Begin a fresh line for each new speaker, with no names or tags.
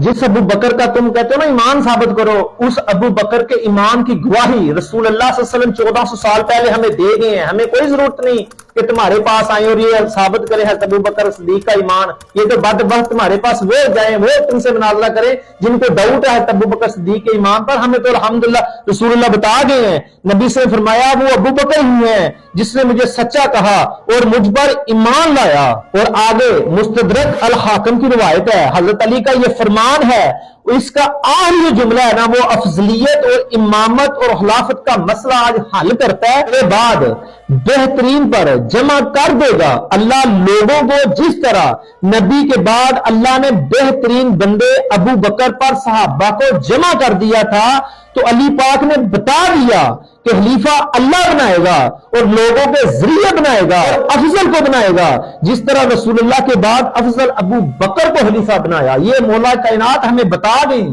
जिस अबू बकर का तुम कहते हो ना ईमान साबित करो, उस अबू बकर के ईमान की गवाही रसूल अल्लाह सल्लल्लाहु अलैहि वसल्लम 1400 साल पहले हमें दे गए हैं। हमें कोई जरूरत नहीं कि तुम्हारे पास आए और ये साबित करे है अबू बकर सिद्दीक का ईमान। ये तो बदबख्त तुम्हारे पास वो जाए, वो तुमसे मुनाजरा करें जिनको डाउट है अबू बकर सिद्दीक के ईमान पर। हमें तो अल्हम्दुलिल्लाह रसूलुल्लाह बता गए हैं। नबी से फरमाया वो अबू बकर ही है जिसने मुझे सच्चा कहा और मुझ पर ईमान लाया। और आगे मुस्तदरक अल हाकिम की रिवायत है, हजरत अली का ये फरमान है, इसका आखिरी जुमला है ना वो अफजलियत और इमामत और खिलाफत का मसला आज हल करता है। के बाद बेहतरीन पर जमा कर देगा अल्लाह लोगों को, जिस तरह नबी के बाद अल्लाह ने बेहतरीन बंदे अबू बकर पर सहाबा को जमा कर दिया था। तो अली पाक ने बता दिया कि खलीफा अल्लाह बनाएगा और लोगों के जरिए बनाएगा और अफजल को बनाएगा, जिस तरह रसूलुल्लाह के बाद अफजल अबू बकर को खलीफा बनाया। ये मौला कायनात हमें बता गई।